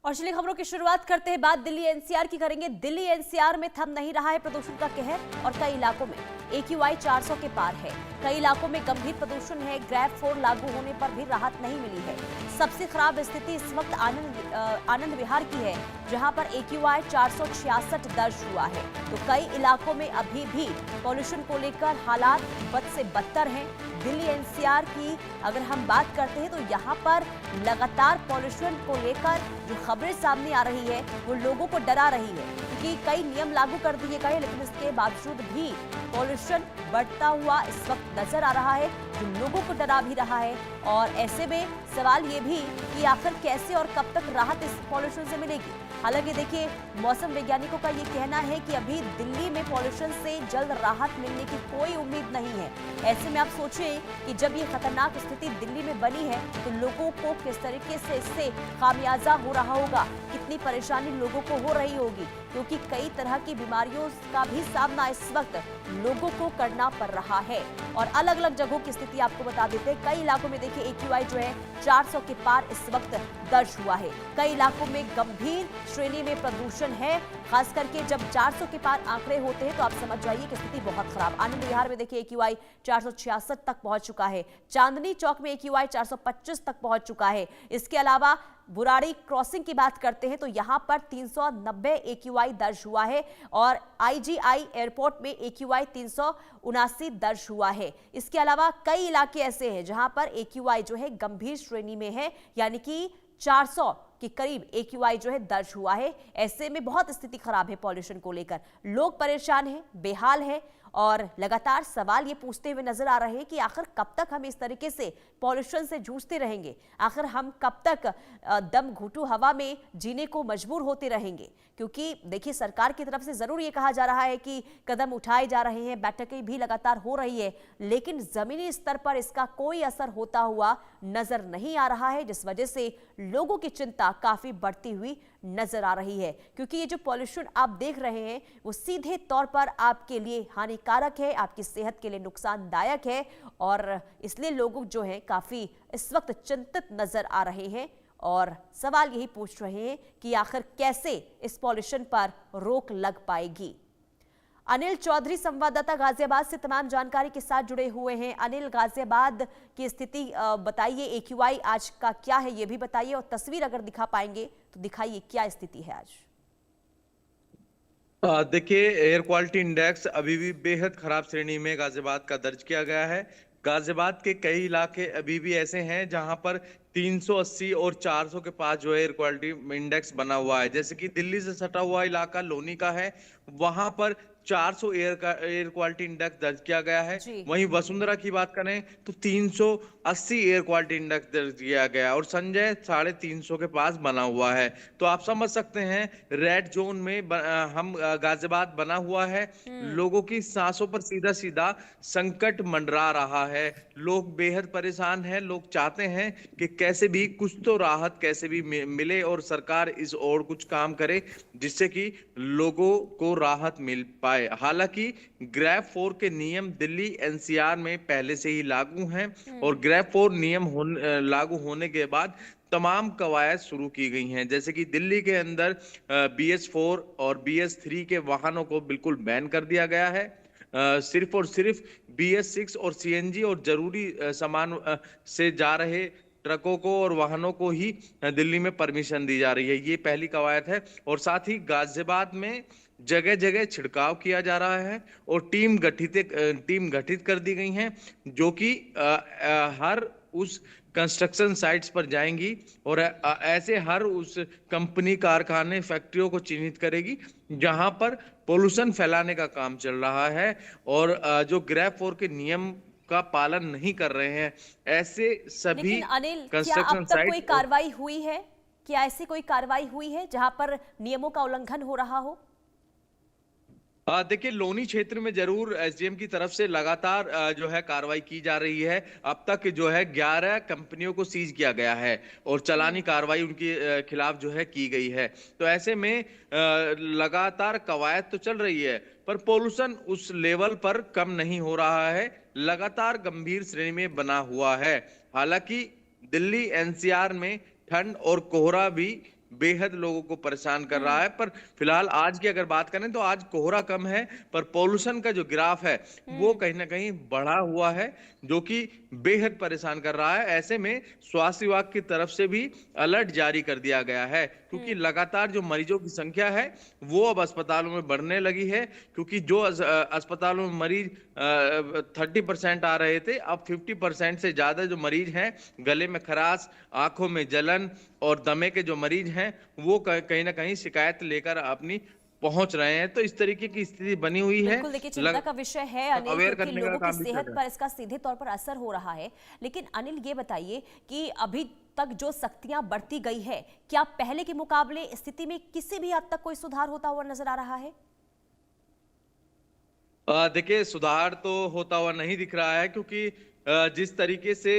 और चलिए खबरों की शुरुआत करते हैं। बात दिल्ली एनसीआर की करेंगे। दिल्ली एनसीआर में थम नहीं रहा है प्रदूषण का कहर और कई इलाकों में AQI 400 के पार है। कई इलाकों में गंभीर प्रदूषण है। ग्रैब 4 लागू होने पर भी राहत नहीं मिली है। सबसे खराब स्थिति इस वक्त आनंद विहार की है, जहां पर AQI 466 दर्ज हुआ है। तो कई इलाकों में अभी भी पॉल्यूशन को लेकर हालात बद से बदतर हैं। दिल्ली एनसीआर की अगर हम बात करते हैं तो यहाँ पर लगातार पॉल्यूशन को लेकर जो खबरें सामने आ रही है वो लोगों को डरा रही है, क्योंकि कई नियम लागू कर दिए गए, लेकिन इसके बावजूद भी पॉल्यूशन बढ़ता हुआ इस वक्त नजर आ रहा है, जो लोगों को डरा भी रहा है। और ऐसे में सवाल ये भी कि आखिर कैसे और कब तक राहत इस पॉल्यूशन से मिलेगी। हालांकि देखिए, मौसम वैज्ञानिकों का ये कहना है कि अभी दिल्ली में पॉल्यूशन से जल्द राहत मिलने की कोई उम्मीद नहीं है। ऐसे में आप सोचें कि जब ये खतरनाक स्थिति दिल्ली में बनी है तो लोगों को किस तरीके से इससे खामियाजा हो रहा होगा, कितनी परेशानी लोगों को हो रही होगी, क्योंकि कई तरह की बीमारियों का भी सामना इस वक्त लोगों को करना पड़ रहा है। और अलग अलग जगहों की स्थिति आपको बता देते हैं। कई इलाकों में देखिए AQI जो है 400 के पार इस वक्त दर्ज हुआ है। कई इलाकों में गंभीर श्रेणी में प्रदूषण है। खास करके जब 400 के पार आंकड़े होते हैं तो आप समझ जाइए कि स्थिति बहुत खराब। आनंद विहार में देखिए AQI 466 तक पहुंच चुका है। चांदनी चौक में AQI 425 तक पहुंच चुका है। इसके अलावा बुराड़ी क्रॉसिंग की बात करते हैं तो यहां पर 390 AQI दर्ज हुआ है और IGI एयरपोर्ट में AQI 379 दर्ज हुआ है। इसके अलावा कई इलाके ऐसे हैं जहां पर AQI जो है गंभीर श्रेणी में है, यानी कि 400 के करीब AQI जो है दर्ज हुआ है। ऐसे में बहुत स्थिति खराब है पॉल्यूशन को लेकर। लोग परेशान हैं, बेहाल हैं और लगातार सवाल ये पूछते हुए नजर आ रहे हैं कि आखिर कब तक हम इस तरीके से पॉल्यूशन से जूझते रहेंगे, आखिर हम कब तक दम घुटू हवा में जीने को मजबूर होते रहेंगे। क्योंकि देखिए, सरकार की तरफ से जरूर ये कहा जा रहा है कि कदम उठाए जा रहे हैं, बैठकें भी लगातार हो रही है, लेकिन जमीनी स्तर पर इसका कोई असर होता हुआ नजर नहीं आ रहा है, जिस वजह से लोगों की चिंता काफी बढ़ती हुई नजर आ रही है। क्योंकि ये जो पॉल्यूशन आप देख रहे हैं वो सीधे तौर पर आपके लिए हानिकारक है, आपकी सेहत के लिए नुकसानदायक है और इसलिए लोग जो हैं काफी इस वक्त चिंतित नजर आ रहे हैं और सवाल यही पूछ रहे हैं कि आखिर कैसे इस पॉल्यूशन पर रोक लग पाएगी। अनिल चौधरी संवाददाता गाजियाबाद से तमाम जानकारी के साथ जुड़े हुए हैं। अनिल, गाजियाबाद की स्थिति बताइए, AQI आज का क्या है ये भी बताइए और तस्वीर अगर दिखा पाएंगे तो दिखाइए क्या स्थिति है आज। देखिए, एयर क्वालिटी इंडेक्स अभी भी बेहद खराब श्रेणी में गाजियाबाद का दर्ज किया गया है। गाजियाबाद के कई इलाके अभी भी ऐसे हैं जहां पर 380 और 400 के पास जो है एयर क्वालिटी इंडेक्स बना हुआ है। जैसे कि दिल्ली से सटा हुआ इलाका लोनी का है, वहां पर 400 एयर क्वालिटी इंडेक्स दर्ज किया गया है। वहीं वसुंधरा की बात करें तो 380 एयर क्वालिटी इंडेक्स दर्ज किया गया और संजय 350 के पास बना हुआ है। तो आप समझ सकते हैं रेड जोन में हम गाजियाबाद बना हुआ है। लोगों की सांसों पर सीधा सीधा संकट मंडरा रहा है। लोग बेहद परेशान हैं। लोग चाहते हैं कि कैसे भी कुछ तो राहत कैसे भी मिले और सरकार इस और कुछ काम करे जिससे कि लोगों को राहत मिल पाए। हालांकि ग्रैब 4 के नियम दिल्ली एनसीआर में पहले से ही लागू हैं और ग्रैब 4 नियम लागू होने के बाद तमाम कवायद शुरू की गई हैं। जैसे कि दिल्ली के अंदर BS4 और BS3 के वाहनों को बिल्कुल बैन कर दिया गया है। सिर्फ और सिर्फ BS6 और CNG और जरूरी सामान से जा रहे ट्रकों को और वाहनों को ही दिल्ली में परमिशन दी जा रही है। ये पहली कवायद है। और साथ ही गाजियाबाद में जगह जगह छिड़काव किया जा रहा है और टीम गठित कर दी गई हैं, जो कि हर उस कंस्ट्रक्शन साइट्स पर जाएंगी और ऐसे हर उस कंपनी, कारखाने, फैक्ट्रियों को चिन्हित करेगी जहां पर पोल्यूशन फैलाने का काम चल रहा है और जो ग्रैब 4 के नियम का पालन नहीं कर रहे हैं, ऐसे सभी। लेकिन अनिल, क्या कंस्ट्रक्शन अब तक साइट कोई कार्रवाई हुई है? क्या ऐसी कोई कार्रवाई हुई है जहां पर नियमों का उल्लंघन हो रहा हो? देखिए, लोनी क्षेत्र में जरूर SDM की तरफ से लगातार जो है कार्रवाई की जा रही है। अब तक जो है 11 कंपनियों को सीज किया गया है और चालानी कार्रवाई उनके खिलाफ जो है की गई है। तो ऐसे में लगातार कवायद तो चल रही है पर पोल्यूशन उस लेवल पर कम नहीं हो रहा है, लगातार गंभीर श्रेणी में बना हुआ है। हालांकि दिल्ली NCR में ठंड और कोहरा भी बेहद लोगों को परेशान कर रहा है। पर फिलहाल आज की अगर बात करें तो आज कोहरा कम है, पर पॉल्यूशन का जो ग्राफ है वो कहीं ना कहीं बढ़ा हुआ है, जो कि बेहद परेशान कर रहा है। ऐसे में स्वास्थ्य विभाग की तरफ से भी अलर्ट जारी कर दिया गया है, क्योंकि लगातार जो मरीजों की संख्या है वो अब अस्पतालों में बढ़ने लगी है। क्योंकि जो अस्पतालों में मरीज 30% आ रहे थे, अब 50% से ज्यादा जो मरीज हैं, गले में खराश, आंखों में जलन और दमे के जो मरीज हैं, वो कहीं ना कहीं शिकायत लेकर अपनी पहुंच रहे हैं। तो इस तरीके की स्थिति बनी हुई है। बिल्कुल, देखिए चिंता का विषय है अनिल, अवेयर क्योंकि करने का लोगों की काम भी चल सेहत रहा है। पर इसका सीधे तौर पर असर हो रहा है। लेकिन अनिल ये बताइए कि अभी तक जो सख्तियां बढ़ती गई है, क्या पहले के मुकाबले स्थिति में किसी भी हद तक कोई सुधार होता हुआ नजर आ रहा है? देखिए, सुधार तो होता हुआ नहीं दिख रहा है, क्योंकि जिस तरीके से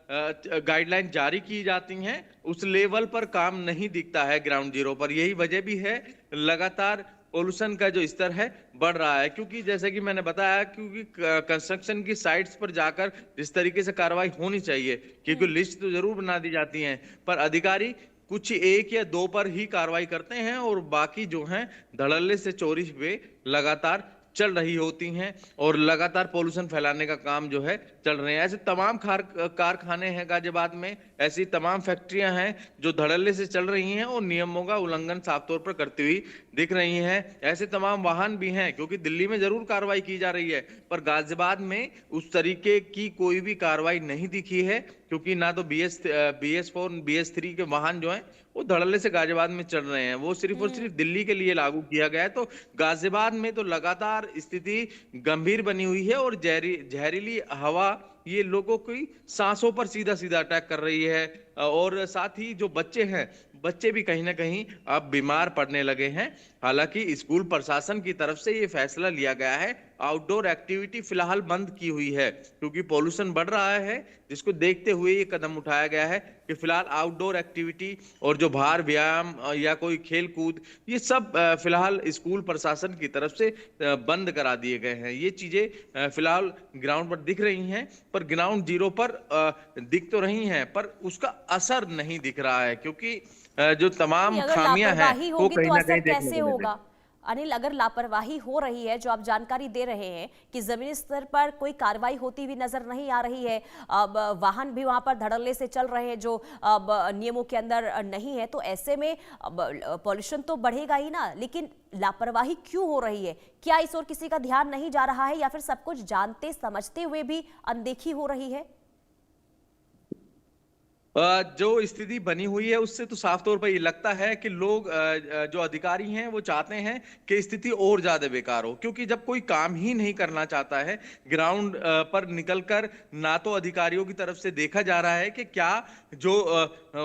गाइडलाइन जारी की जाती हैं उस लेवल पर काम नहीं दिखता है ग्राउंड जीरो पर। यही वजह भी है, लगातार पोल्यूशन का जो स्तर है बढ़ रहा है। क्योंकि जैसे कि मैंने बताया, क्योंकि कंस्ट्रक्शन की साइट्स पर जाकर जिस तरीके से कार्रवाई होनी चाहिए, क्योंकि लिस्ट तो जरूर बना दी जाती है, पर अधिकारी कुछ एक या दो पर ही कार्रवाई करते हैं और बाकी जो हैं धड़ल्ले से चोरी पे लगातार चल रही होती हैं और लगातार पोल्यूशन फैलाने का काम जो है चल रहे हैं। ऐसे तमाम कारखाने हैं गाजियाबाद में, ऐसी तमाम फैक्ट्रियां हैं जो धड़ल्ले से चल रही हैं और नियमों का उल्लंघन साफ तौर पर करती हुई दिख रही हैं। ऐसे तमाम वाहन भी हैं, क्योंकि दिल्ली में जरूर कार्रवाई की जा रही है, पर गाजियाबाद में उस तरीके की कोई भी कार्रवाई नहीं दिखी है। क्योंकि ना तो BS4 BS3 के वाहन जो हैं वो धड़ल्ले से गाजियाबाद में चल रहे हैं, वो सिर्फ और सिर्फ दिल्ली के लिए लागू किया गया है। तो गाजियाबाद में तो लगातार स्थिति गंभीर बनी हुई है और जहरीली हवा ये लोगों की सांसों पर सीधा सीधा अटैक कर रही है। और साथ ही जो बच्चे हैं, बच्चे भी कहीं ना कहीं अब बीमार पड़ने लगे हैं। हालांकि स्कूल प्रशासन की तरफ से ये फैसला लिया गया है, आउटडोर एक्टिविटी फिलहाल बंद की हुई है, क्योंकि पॉल्यूशन बढ़ रहा है, जिसको देखते हुए ये कदम उठाया गया है कि फिलहाल आउटडोर एक्टिविटी और जो बाहर व्यायाम या कोई खेल कूद, ये सब फिलहाल स्कूल प्रशासन की तरफ से बंद करा दिए गए हैं। ये चीजें फिलहाल ग्राउंड पर दिख रही हैं, पर ग्राउंड जीरो पर दिख तो रही हैं, पर उसका असर नहीं दिख रहा है, क्योंकि जो तमाम अगर खामियां हैं लापरवाही वो होगी कहीं तो ना असर कहीं देखने कैसे को मिल रही होगा? अनिल, अगर लापरवाही हो रही है, जो आप जानकारी दे रहे हैं कि जमीनी स्तर पर कोई कार्रवाई होती हुई नजर नहीं आ रही है, अब वाहन भी वहां पर धड़ल्ले से चल रहे हैं जो अब नियमों के अंदर नहीं है, तो ऐसे में पॉल्यूशन तो बढ़ेगा ही ना। लेकिन लापरवाही क्यों हो रही है? क्या इस ओर किसी का ध्यान नहीं जा रहा है, या फिर सब कुछ जानते समझते हुए भी अनदेखी हो रही है? जो स्थिति बनी हुई है उससे तो साफ तौर पर ये लगता है कि लोग जो अधिकारी हैं वो चाहते हैं कि स्थिति और ज्यादा बेकार हो, क्योंकि जब कोई काम ही नहीं करना चाहता है ग्राउंड पर निकलकर, ना तो अधिकारियों की तरफ से देखा जा रहा है कि क्या जो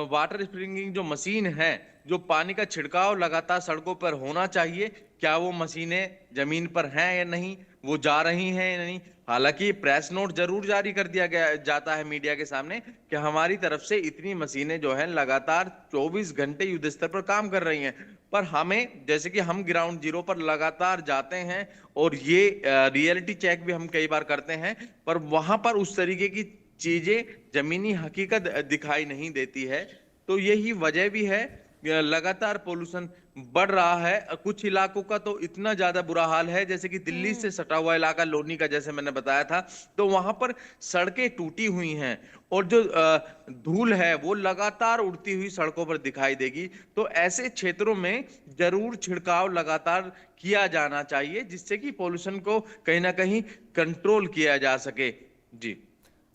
वाटर स्प्रिंकलिंग जो मशीन है, जो पानी का छिड़काव लगातार सड़कों पर होना चाहिए, क्या वो मशीनें जमीन पर हैं या नहीं, वो जा रही हैं या नहीं। हालांकि प्रेस नोट जरूर जारी कर दिया गया जाता है मीडिया के सामने कि हमारी तरफ से इतनी मशीनें जो है लगातार 24 घंटे युद्ध स्तर पर काम कर रही हैं, पर हमें, जैसे कि हम ग्राउंड जीरो पर लगातार जाते हैं और ये रियलिटी चेक भी हम कई बार करते हैं, पर वहां पर उस तरीके की चीजें, जमीनी हकीकत दिखाई नहीं देती है। तो यही वजह भी है, लगातार पोल्यूशन बढ़ रहा है। कुछ इलाकों का तो इतना ज्यादा बुरा हाल है, जैसे कि दिल्ली से सटा हुआ इलाका लोनी का, जैसे मैंने बताया था, तो वहां पर सड़कें टूटी हुई हैं और जो धूल है वो लगातार उड़ती हुई सड़कों पर दिखाई देगी। तो ऐसे क्षेत्रों में जरूर छिड़काव लगातार किया जाना चाहिए, जिससे कि पोल्यूशन को कहीं ना कहीं कंट्रोल किया जा सके। जी।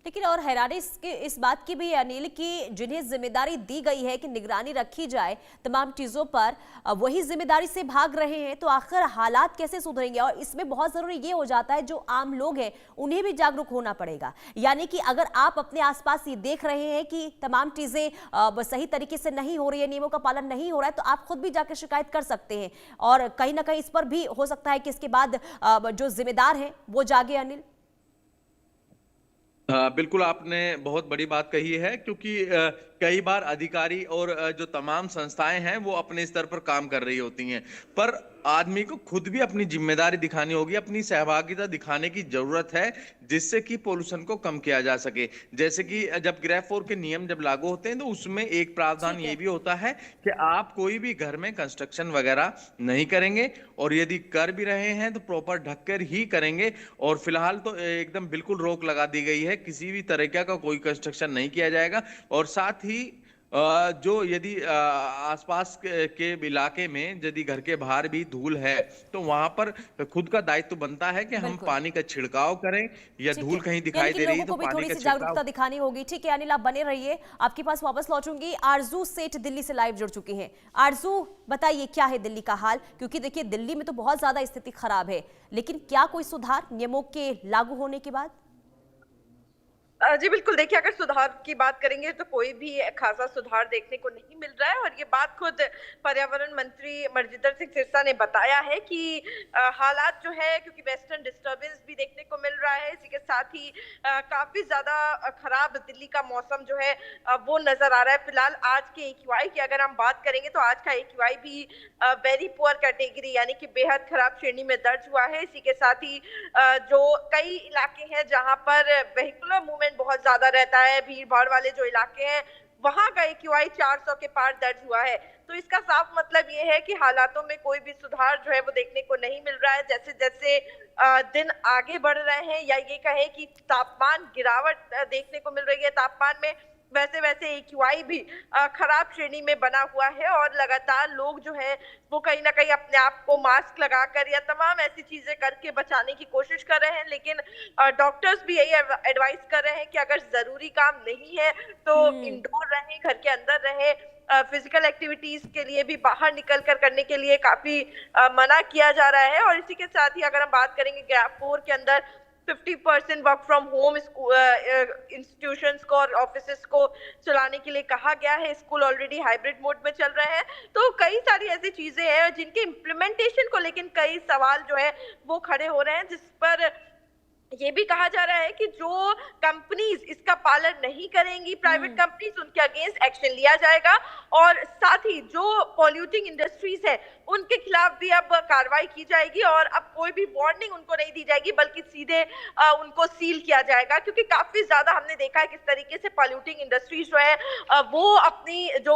लेकिन और हैरानी इस बात की भी है अनिल, कि जिन्हें जिम्मेदारी दी गई है कि निगरानी रखी जाए तमाम चीजों पर, वही जिम्मेदारी से भाग रहे हैं, तो आखिर हालात कैसे सुधरेंगे? और इसमें बहुत जरूरी ये हो जाता है, जो आम लोग हैं उन्हें भी जागरूक होना पड़ेगा। यानी कि अगर आप अपने आसपास ये देख रहे हैं कि तमाम चीजें सही तरीके से नहीं हो रही है, नियमों का पालन नहीं हो रहा है, तो आप खुद भी जाकर शिकायत कर सकते हैं, और कहीं ना कहीं इस पर भी हो सकता है कि इसके बाद जो जिम्मेदार है वो जागे। अनिल, हाँ, बिल्कुल आपने बहुत बड़ी बात कही है, क्योंकि कई बार अधिकारी और जो तमाम संस्थाएं हैं वो अपने स्तर पर काम कर रही होती हैं, पर आदमी को खुद भी अपनी जिम्मेदारी दिखानी होगी, अपनी सहभागिता दिखाने की जरूरत है, जिससे कि पोल्यूशन को कम किया जा सके। जैसे कि जब ग्रेफ 4 के नियम जब लागू होते हैं तो उसमें एक प्रावधान ठीक ये है। भी होता है कि आप कोई भी घर में कंस्ट्रक्शन वगैरह नहीं करेंगे, और यदि कर भी रहे हैं तो प्रॉपर ढककर ही करेंगे। और फिलहाल तो एकदम बिल्कुल रोक लगा दी गई है, किसी भी तरीके का कोई कंस्ट्रक्शन नहीं किया जाएगा। और साथ ही जो यदि आसपास के इलाके में यदि घर के बाहर भी धूल है तो वहां पर खुद का दायित्व बनता है कि हम बिल्कुल। पानी का छिड़काव करें, या ठीक धूल है, कहीं यानी दिखाई कि दे रही लोगों है तो को भी पानी थोड़ी का सी छिड़काव। जागरूकता दिखानी होगी। ठीक है अनिल, आप बने रहिए, आपके पास वापस लौटूंगी। आरजू सेठ दिल्ली से लाइव जुड़ चुकी हैं। आरजू, बताइए क्या है दिल्ली का हाल, क्योंकि देखिए दिल्ली में तो बहुत ज्यादा स्थिति खराब है, लेकिन क्या कोई सुधार नियमों के लागू होने के बाद? जी बिल्कुल, देखिए अगर सुधार की बात करेंगे तो कोई भी खासा सुधार देखने को नहीं मिल रहा है, और ये बात खुद पर्यावरण मंत्री मरजिंदर सिंह सिरसा ने बताया है कि हालात जो है, क्योंकि वेस्टर्न डिस्टर्बेंस भी देखने को मिल रहा है, इसी के साथ ही काफी ज्यादा खराब दिल्ली का मौसम जो है वो नजर आ रहा है। फिलहाल आज के एक्यूआई की अगर हम बात करेंगे तो आज का एक्यूआई भी वेरी पुअर कैटेगरी यानी कि बेहद खराब श्रेणी में दर्ज हुआ है। इसी के साथ ही जो कई इलाके हैं जहां पर वेहिकुलर मूवमेंट बहुत ज्यादा रहता है, भीड़ भाड़ वाले जो इलाके हैं वहां का एक्यूआई 400 के पार दर्ज हुआ है। तो इसका साफ मतलब ये है कि हालातों में कोई भी सुधार जो है वो देखने को नहीं मिल रहा है। जैसे जैसे दिन आगे बढ़ रहे हैं, या ये कहे कि तापमान गिरावट देखने को मिल रही है तापमान में, वैसे वैसे एक्यूआई भी खराब श्रेणी में बना हुआ है, और लगातार लोग जो है वो कहीं ना कहीं अपने आप को मास्क लगाकर या तमाम ऐसी चीजें करके बचाने की कोशिश कर रहे हैं। लेकिन डॉक्टर्स भी यही एडवाइस कर रहे हैं कि अगर जरूरी काम नहीं है तो इंडोर रहें, घर के अंदर रहें। फिजिकल एक्टिविटीज के लिए भी बाहर निकल कर करने के लिए काफी मना किया जा रहा है। और इसी के साथ ही अगर हम बात करेंगे ग्रेफ 4 के अंदर 50% वर्क फ्रॉम होम इंस्टीट्यूशंस को और ऑफिसेस को चलाने के लिए कहा गया है। स्कूल ऑलरेडी हाइब्रिड मोड में चल रहे हैं। तो कई सारी ऐसी चीजें हैं जिनके इम्प्लीमेंटेशन को लेकिन कई सवाल जो है वो खड़े हो रहे हैं, जिस पर ये भी कहा जा रहा है कि जो कंपनीज इसका पालन नहीं करेंगी, प्राइवेट कंपनीज, उनके अगेंस्ट एक्शन लिया जाएगा। और साथ ही जो पॉल्यूटिंग इंडस्ट्रीज है उनके खिलाफ भी अब कार्रवाई की जाएगी, और अब कोई भी वार्निंग उनको नहीं दी जाएगी बल्कि सीधे उनको सील किया जाएगा। क्योंकि काफी ज्यादा हमने देखा है किस तरीके से पॉल्यूटिंग इंडस्ट्रीज जो है वो अपनी जो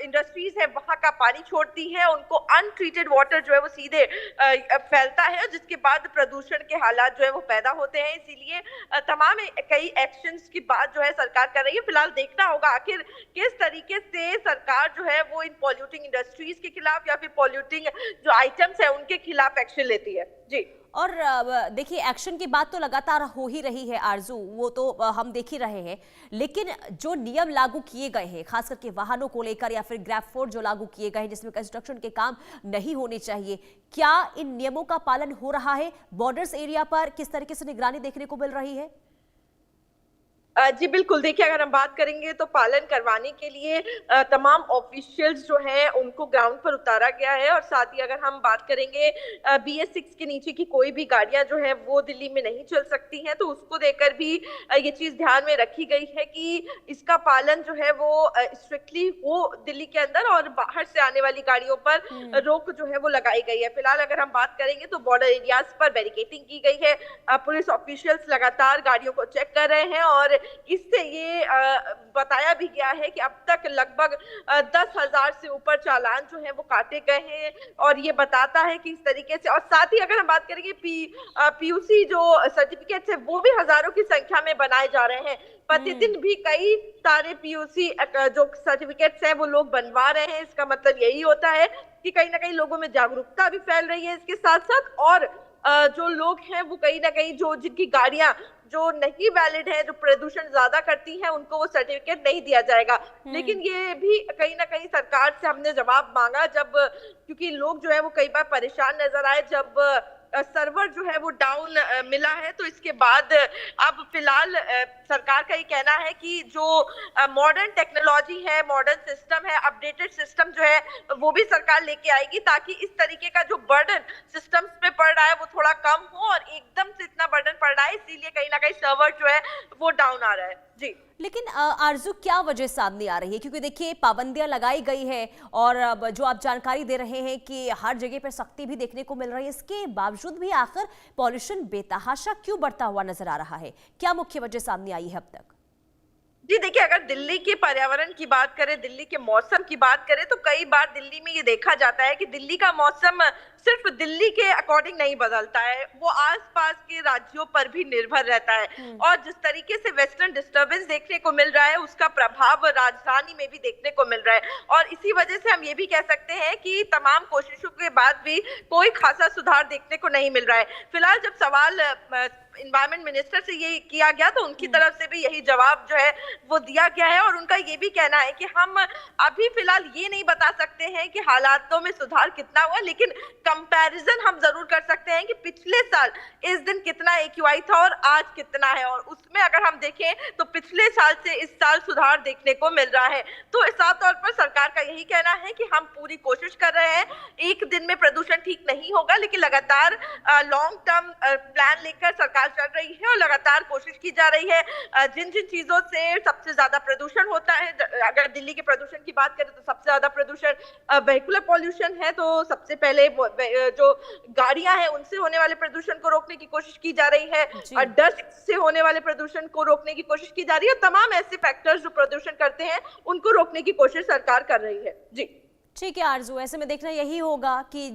इंडस्ट्रीज है वहां का पानी छोड़ती है, उनको अनट्रीटेड वाटर जो है वो सीधे फैलता है, जिसके बाद प्रदूषण के हालात जो है वो पैदा होते हैं। इसीलिए तमाम कई एक्शंस की बात जो है सरकार कर रही है। फिलहाल देखना होगा आखिर किस तरीके से सरकार जो है वो इन पॉल्यूटिंग इंडस्ट्रीज के खिलाफ या फिर पॉल्यूटिंग जो आइटम्स है उनके खिलाफ एक्शन लेती है। जी, और देखिए एक्शन की बात तो लगातार हो ही रही है आरजू, वो तो हम देख ही रहे हैं, लेकिन जो नियम लागू किए गए हैं खास करके वाहनों को लेकर या फिर ग्रेफ 4 जो लागू किए गए हैं जिसमें कंस्ट्रक्शन के काम नहीं होने चाहिए, क्या इन नियमों का पालन हो रहा है? बॉर्डर्स एरिया पर किस तरीके से निगरानी देखने को मिल रही है? जी बिल्कुल, देखिए अगर हम बात करेंगे तो पालन करवाने के लिए तमाम ऑफिशियल्स जो हैं उनको ग्राउंड पर उतारा गया है। और साथ ही अगर हम बात करेंगे BS6 के नीचे की कोई भी गाड़ियां जो हैं वो दिल्ली में नहीं चल सकती हैं, तो उसको देकर भी ये चीज ध्यान में रखी गई है कि इसका पालन जो है वो स्ट्रिक्टली हो दिल्ली के अंदर, और बाहर से आने वाली गाड़ियों पर रोक जो है वो लगाई गई है। फिलहाल अगर हम बात करेंगे तो बॉर्डर एरियाज पर बैरिकेडिंग की गई है। पुलिस ऑफिशियल्स लगातार गाड़ियों को चेक कर रहे हैं, और इससे ये बताया भी गया है कि अब तक लगभग 10,000 से ऊपर चालान जो है वो काटे गए हैं। और ये बताता है कि इस तरीके से, और साथ ही अगर हम बात करेंगे PUC जो सर्टिफिकेट्स है वो भी हजारों की संख्या में बनाए जा रहे हैं। प्रतिदिन भी कई सारे PUC जो सर्टिफिकेट्स हैं वो लोग बनवा रहे हैं। इसका मतलब यही होता है कि कहीं ना कहीं लोगों में जागरूकता भी फैल रही है इसके साथ साथ, और जो लोग हैं वो कहीं ना कहीं जो जिनकी गाड़ियां जो नहीं वैलिड है, जो प्रदूषण ज्यादा करती हैं, उनको वो सर्टिफिकेट नहीं दिया जाएगा। लेकिन ये भी कहीं ना कहीं सरकार से हमने जवाब मांगा, जब क्योंकि लोग जो है वो कई बार परेशान नजर आए जब सर्वर जो है वो डाउन मिला है। तो इसके बाद अब फिलहाल सरकार का ये कहना है कि जो मॉडर्न टेक्नोलॉजी है, मॉडर्न सिस्टम है, अपडेटेड सिस्टम जो है वो भी सरकार लेके आएगी, ताकि इस तरीके का जो बर्डन सिस्टम्स पे पड़ रहा है वो थोड़ा कम हो, और एकदम से इतना बर्डन पड़ रहा है इसीलिए कहीं ना कहीं सर्वर जो है वो डाउन आ रहा है। जी। लेकिन आरजू क्या वजह सामने आ रही है, क्योंकि देखिए पाबंदियां लगाई गई है और अब जो आप जानकारी दे रहे हैं कि हर जगह पर सख्ती भी देखने को मिल रही है, इसके बावजूद भी आखिर पॉल्यूशन बेतहाशा क्यों बढ़ता हुआ नजर आ रहा है? क्या मुख्य वजह सामने आई है अब तक? जी देखिए, अगर दिल्ली के पर्यावरण की बात करें, दिल्ली के मौसम की बात करें, तो कई बार दिल्ली में ये देखा जाता है कि दिल्ली का मौसम सिर्फ दिल्ली के अकॉर्डिंग नहीं बदलता है, वो आसपास के राज्यों पर भी निर्भर रहता है। और जिस तरीके से वेस्टर्न डिस्टर्बेंस देखने को मिल रहा है, उसका प्रभाव राजधानी में भी देखने को मिल रहा है। और इसी वजह से हम ये भी कह सकते हैं कि तमाम कोशिशों के बाद भी कोई खासा सुधार देखने को नहीं मिल रहा है। फिलहाल जब सवाल एनवायरमेंट मिनिस्टर से ये किया गया, तो उनकी तरफ से भी यही जवाब जो है वो दिया गया है। और उनका ये भी कहना है कि हम अभी फिलहाल ये नहीं बता सकते हैं कि हालातों में सुधार कितना हुआ, लेकिन कंपैरिजन हम जरूर कर सकते हैं कि पिछले साल इस दिन कितना AQI था और आज कितना है। और उसमें अगर हम देखें तो पिछले साल से इस साल सुधार देखने को मिल रहा है। तो साफ तौर पर सरकार का यही कहना है कि हम पूरी कोशिश कर रहे हैं। एक दिन में प्रदूषण ठीक नहीं होगा, लेकिन लगातार लॉन्ग टर्म प्लान लेकर सरकार चल रही है और लगातार कोशिश की जा रही है। जिन जिन चीजों से सबसे ज्यादा प्रदूषण होता है, अगर दिल्ली के प्रदूषण की बात करें तो सबसे ज्यादा प्रदूषण वेहिकुलर पॉल्यूशन है। तो सबसे पहले जो गाड़ियां हैं उनसे होने वाले प्रदूषण को रोकने की कोशिश की जा रही है, और डस्ट से होने वाले प्रदूषण को रोकने की कोशिश की जा रही है। तमाम ऐसे फैक्टर्स जो प्रदूषण करते हैं उनको रोकने की कोशिश सरकार कर रही है। जी ठीक है आरजू, ऐसे में देखना यही होगा कि